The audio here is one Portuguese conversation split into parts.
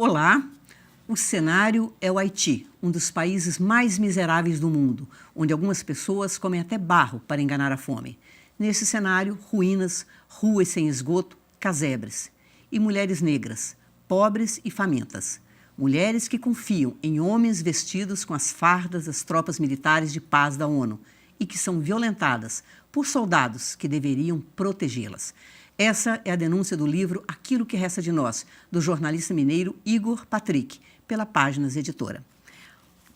Olá, o cenário é o Haiti, um dos países mais miseráveis do mundo, onde algumas pessoas comem até barro para enganar a fome. Nesse cenário, ruínas, ruas sem esgoto, casebres. E mulheres negras, pobres e famintas. Mulheres que confiam em homens vestidos com as fardas das tropas militares de paz da ONU e que são violentadas por soldados que deveriam protegê-las. Essa é a denúncia do livro Aquilo que Resta de Nós, do jornalista mineiro Igor Patrick, pela Páginas Editora.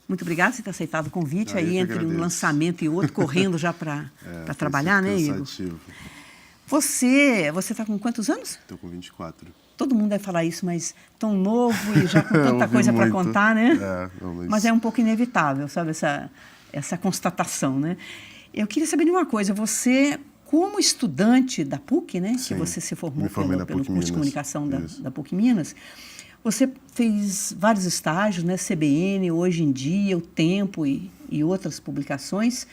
Muito obrigada por ter aceitado o convite aí entre um lançamento e outro, correndo já para trabalhar, né, Igor? Você está com quantos anos? Estou com 24. Todo mundo deve falar isso, mas tão novo e já com tanta coisa para contar, né? Mas é um pouco inevitável, sabe, essa constatação, né? Eu queria saber de uma coisa, você, como estudante da PUC, né? Sim, que você se formou pelo curso de comunicação da PUC Minas, você fez vários estágios, né? CBN, Hoje em Dia, O Tempo e outras publicações,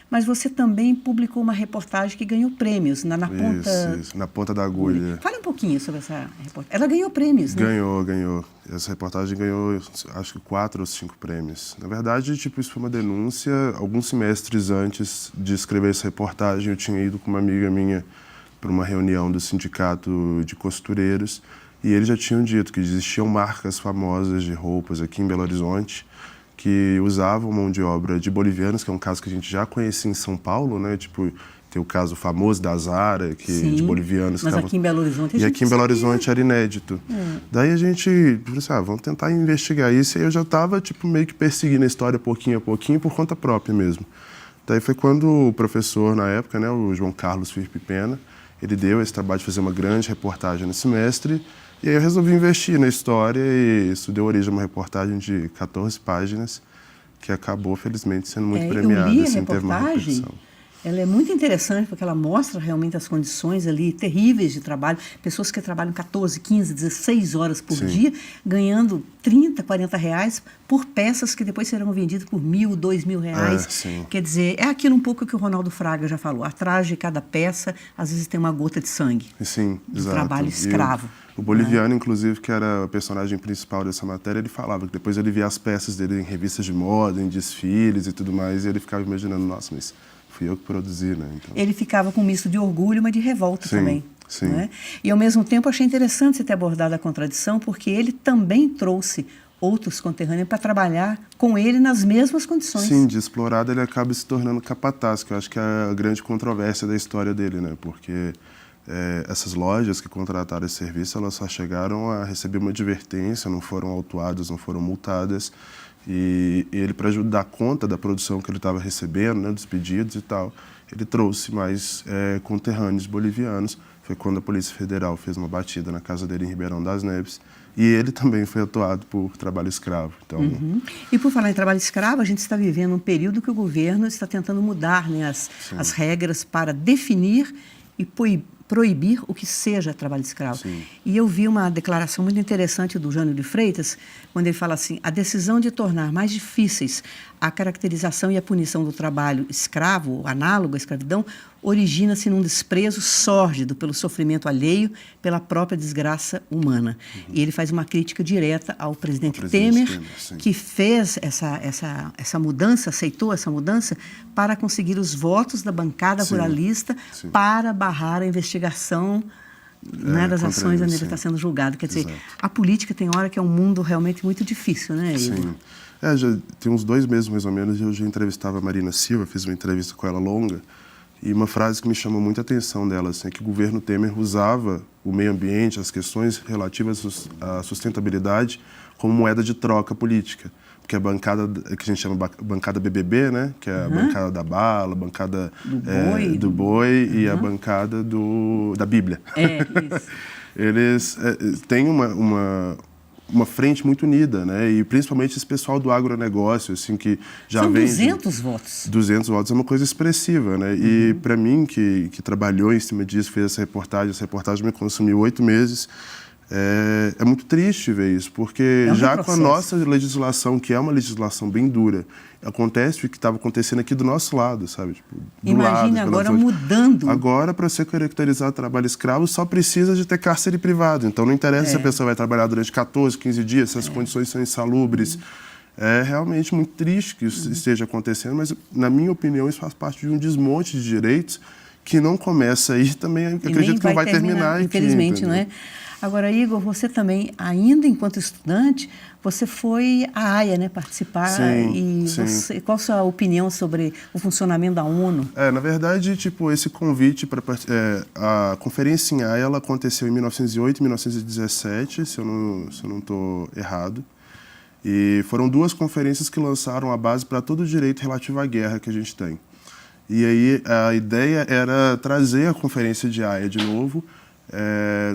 mas você também publicou uma reportagem que ganhou prêmios na ponta... Isso, na ponta da agulha. Fale um pouquinho sobre essa reportagem. Ela ganhou prêmios, né? Ganhou. Essa reportagem ganhou, acho que 4 ou 5 prêmios. Na verdade, tipo, isso foi uma denúncia. Alguns semestres antes de escrever essa reportagem, eu tinha ido com uma amiga minha para uma reunião do sindicato de costureiros e eles já tinham dito que existiam marcas famosas de roupas aqui em Belo Horizonte que usavam mão de obra de bolivianos, que é um caso que a gente já conhecia em São Paulo, né? Tipo, tem o caso famoso da Zara, de bolivianos. Mas aqui em Belo Horizonte... E aqui em Belo Horizonte era inédito. Daí a gente disse, vamos tentar investigar isso. E eu já estava, tipo, meio que perseguindo a história pouquinho a pouquinho, por conta própria mesmo. Daí foi quando o professor, na época, né, o João Carlos Firpe Pena, ele deu esse trabalho de fazer uma grande reportagem no semestre. E aí eu resolvi investir na história e isso deu origem a uma reportagem de 14 páginas que acabou, felizmente, sendo muito premiada. Eu li a assim, reportagem, ela é muito interessante porque ela mostra realmente as condições ali terríveis de trabalho, pessoas que trabalham 14, 15, 16 horas por dia, ganhando 30, 40 reais por peças que depois serão vendidas por R$1.000, R$2.000. Quer dizer, é aquilo um pouco que o Ronaldo Fraga já falou, atrás de cada peça, às vezes tem uma gota de sangue. Sim, de trabalho escravo. O boliviano, inclusive, que era o personagem principal dessa matéria, ele falava que depois ele via as peças dele em revistas de moda, em desfiles e tudo mais, e ele ficava imaginando, nossa, mas fui eu que produzi, né? Então... Ele ficava com um misto de orgulho, mas de revolta também. Sim. Né? E, ao mesmo tempo, achei interessante você ter abordado a contradição, porque ele também trouxe outros conterrâneos para trabalhar com ele nas mesmas condições. Sim, de explorado ele acaba se tornando capataz, que eu acho que é a grande controvérsia da história dele, né? Porque... essas lojas que contrataram esse serviço, elas só chegaram a receber uma advertência, não foram autuadas, não foram multadas. E ele, para dar conta da produção que ele estava recebendo, né, dos pedidos e tal, ele trouxe mais conterrâneos bolivianos. Foi quando a Polícia Federal fez uma batida na casa dele em Ribeirão das Neves. E ele também foi atuado por trabalho escravo. Então... E por falar em trabalho escravo, a gente está vivendo um período que o governo está tentando mudar, né, as regras para definir e proibir o que seja trabalho escravo. Sim. E eu vi uma declaração muito interessante do Jânio de Freitas, quando ele fala assim, a decisão de tornar mais difíceis a caracterização e a punição do trabalho escravo, análogo à escravidão, origina-se num desprezo sórdido pelo sofrimento alheio, pela própria desgraça humana. E ele faz uma crítica direta ao presidente Temer, que fez essa mudança, aceitou essa mudança, para conseguir os votos da bancada ruralista para barrar a investigação das ações onde ele está sendo julgado. Quer dizer, a política tem hora que é um mundo realmente muito difícil, né, Igor? Sim. Já tem uns 2 meses, mais ou menos, eu já entrevistava a Marina Silva, fiz uma entrevista com ela longa, e uma frase que me chamou muita atenção dela, assim, é que o governo Temer usava o meio ambiente, as questões relativas à sustentabilidade, como moeda de troca política. Porque a bancada, que a gente chama bancada BBB, né? Que é a bancada da bala, a bancada do boi e a bancada da Bíblia. Isso. Eles têm uma frente muito unida, né? E principalmente esse pessoal do agronegócio, assim, que já São vem... 200 votos. 200 votos é uma coisa expressiva, né? E para mim, que trabalhou em cima disso, fez essa reportagem me consumiu 8 meses. É muito triste ver isso, porque já com a retrocesso. nossa legislação, que é uma legislação bem dura, acontece o que estava acontecendo aqui do nosso lado, sabe? Tipo, do Imagine lado, agora pelas mudando. Agora, para você caracterizar trabalho escravo, só precisa de ter cárcere privado. Então, não interessa se a pessoa vai trabalhar durante 14, 15 dias, se as condições são insalubres. É realmente muito triste que isso esteja acontecendo, mas, na minha opinião, isso faz parte de um desmonte de direitos que não começa aí, também acredito que não vai terminar aqui. Infelizmente, entendeu? não é? Agora, Igor, você também, ainda enquanto estudante, você foi à Haia, né, participar. Sim, e sim. qual a sua opinião sobre o funcionamento da ONU? Na verdade, tipo, esse convite para a conferência em Haia, ela aconteceu em 1908 e 1917, se eu não estou errado. E foram 2 conferências que lançaram a base para todo o direito relativo à guerra que a gente tem. E aí a ideia era trazer a Conferência de Haia de novo,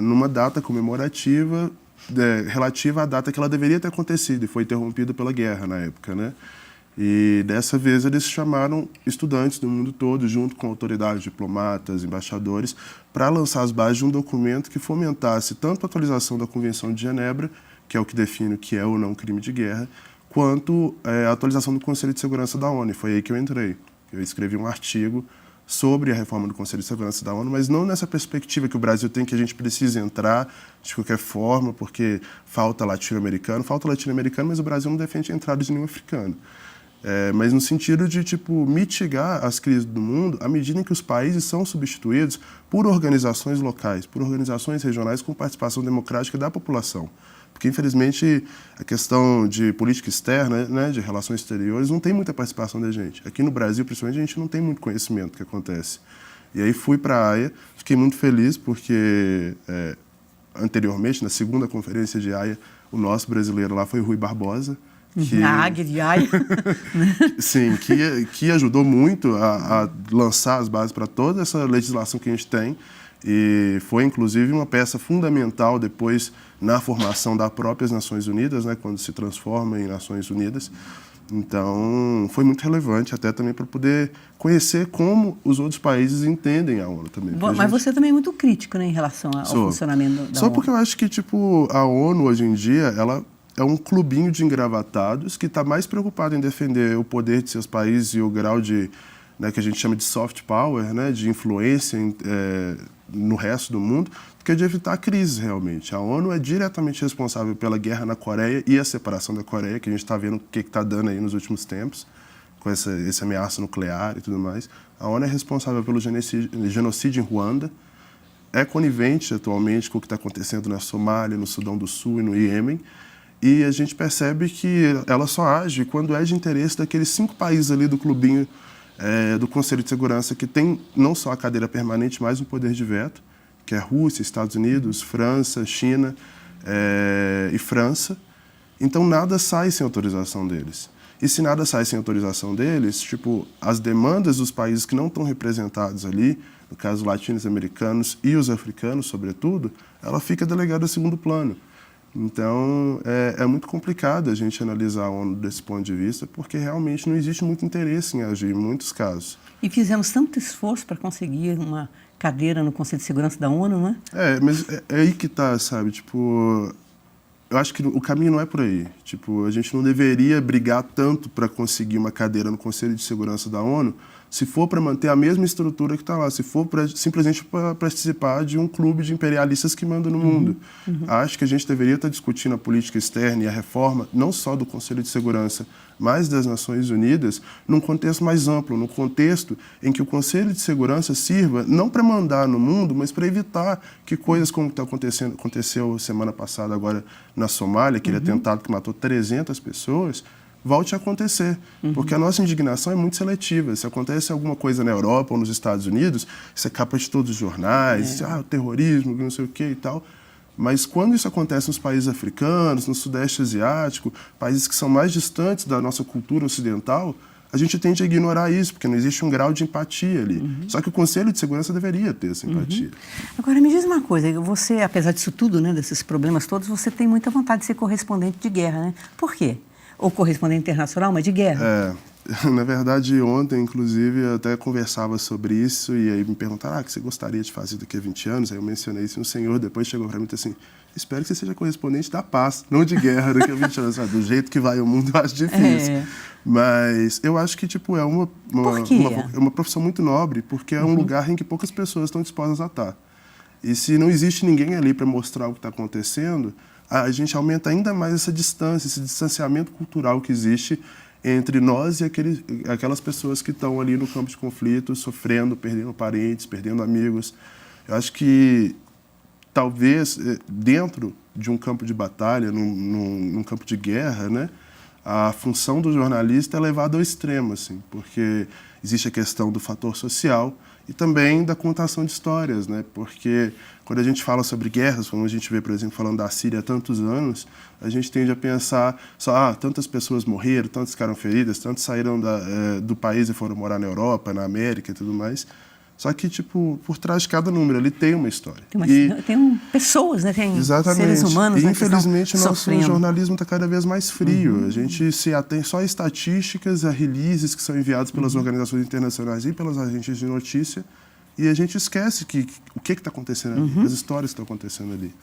numa data comemorativa relativa à data que ela deveria ter acontecido e foi interrompida pela guerra na época, né? E dessa vez eles chamaram estudantes do mundo todo, junto com autoridades, diplomatas, embaixadores, para lançar as bases de um documento que fomentasse tanto a atualização da Convenção de Genebra, que é o que define o que é ou não crime de guerra, quanto a atualização do Conselho de Segurança da ONU. E foi aí que eu entrei. Eu escrevi um artigo sobre a reforma do Conselho de Segurança da ONU, mas não nessa perspectiva que o Brasil tem, que a gente precisa entrar de qualquer forma, porque falta latino-americano, mas o Brasil não defende a entrada de nenhum africano. Mas no sentido de tipo, mitigar as crises do mundo à medida em que os países são substituídos por organizações locais, por organizações regionais com participação democrática da população. Porque, infelizmente, a questão de política externa, né, de relações exteriores, não tem muita participação da gente. Aqui no Brasil, principalmente, a gente não tem muito conhecimento do que acontece. E aí fui para a Haia, fiquei muito feliz porque, anteriormente, na segunda conferência de Haia, o nosso brasileiro lá foi o Rui Barbosa. A Águia de Haia. Sim, que ajudou muito a lançar as bases para toda essa legislação que a gente tem. E foi, inclusive, uma peça fundamental depois na formação das próprias Nações Unidas, né, quando se transforma em Nações Unidas. Então, foi muito relevante até também para poder conhecer como os outros países entendem a ONU também. Mas você também é muito crítico, né, em relação ao funcionamento da ONU. Só porque eu acho que tipo, a ONU, hoje em dia, ela é um clubinho de engravatados que está mais preocupado em defender o poder de seus países e o grau de, né, que a gente chama de soft power, né, de influência no resto do mundo, do que de evitar crises realmente. A ONU é diretamente responsável pela guerra na Coreia e a separação da Coreia, que a gente está vendo o que está dando aí nos últimos tempos, com essa ameaça nuclear e tudo mais. A ONU é responsável pelo genocídio em Ruanda, é conivente atualmente com o que está acontecendo na Somália, no Sudão do Sul e no Iêmen, e a gente percebe que ela só age quando é de interesse daqueles 5 países ali do clubinho do Conselho de Segurança, que tem não só a cadeira permanente, mas um poder de veto, que é Rússia, Estados Unidos, França, China e França. Então, nada sai sem autorização deles. E se nada sai sem autorização deles, tipo, as demandas dos países que não estão representados ali, no caso latino-americanos e os africanos, sobretudo, ela fica delegada a segundo plano. Então, é muito complicado a gente analisar a ONU desse ponto de vista, porque realmente não existe muito interesse em agir em muitos casos. E fizemos tanto esforço para conseguir uma cadeira no Conselho de Segurança da ONU, não é? Mas é aí que tá, sabe? Tipo, eu acho que o caminho não é por aí. Tipo, a gente não deveria brigar tanto para conseguir uma cadeira no Conselho de Segurança da ONU, se for para manter a mesma estrutura que está lá, se for simplesmente para participar de um clube de imperialistas que manda no mundo. Acho que a gente deveria estar discutindo a política externa e a reforma, não só do Conselho de Segurança, mas das Nações Unidas, num contexto mais amplo, num contexto em que o Conselho de Segurança sirva não para mandar no mundo, mas para evitar que coisas como aconteceu semana passada agora na Somália, aquele atentado que matou 300 pessoas, volte a acontecer, porque a nossa indignação é muito seletiva. Se acontece alguma coisa na Europa ou nos Estados Unidos, isso é capa de todos os jornais, o terrorismo, não sei o que e tal. Mas quando isso acontece nos países africanos, no Sudeste Asiático, países que são mais distantes da nossa cultura ocidental, a gente tende a ignorar isso, porque não existe um grau de empatia ali. Só que o Conselho de Segurança deveria ter essa empatia. Agora, me diz uma coisa, você, apesar disso tudo, né, desses problemas todos, você tem muita vontade de ser correspondente de guerra, né? Por quê? Ou correspondente internacional, mas de guerra. Na verdade, ontem, inclusive, eu até conversava sobre isso e aí me perguntaram, o que você gostaria de fazer daqui a 20 anos? Aí eu mencionei isso e um senhor depois chegou para mim e disse assim, espero que você seja correspondente da paz, não de guerra daqui a 20 anos. Do jeito que vai o mundo, eu acho difícil. Mas eu acho que, tipo, é uma profissão muito nobre, porque é um lugar em que poucas pessoas estão dispostas a estar. E se não existe ninguém ali para mostrar o que está acontecendo, a gente aumenta ainda mais essa distância, esse distanciamento cultural que existe entre nós e aquelas pessoas que estão ali no campo de conflito, sofrendo, perdendo parentes, perdendo amigos. Eu acho que, talvez, dentro de um campo de batalha, num campo de guerra, né, a função do jornalista é levada ao extremo, assim, porque existe a questão do fator social e também da contação de histórias, né? Porque quando a gente fala sobre guerras, como a gente vê, por exemplo, falando da Síria há tantos anos, a gente tende a pensar só, tantas pessoas morreram, tantas ficaram feridas, tantos saíram do país e foram morar na Europa, na América e tudo mais. Só que, tipo, por trás de cada número, ele tem uma história. Tem pessoas, né? Tem seres humanos, e, né, infelizmente, o nosso sofrendo. jornalismo está cada vez mais frio. A gente se atém só a estatísticas, a releases que são enviados pelas organizações internacionais e pelas agências de notícia, e a gente esquece o que está acontecendo ali, as histórias que estão acontecendo ali.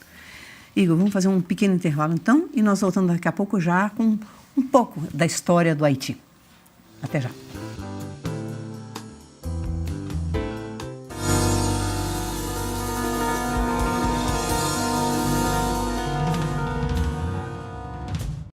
Igor, vamos fazer um pequeno intervalo, então, e nós voltamos daqui a pouco já com um pouco da história do Haiti. Até já.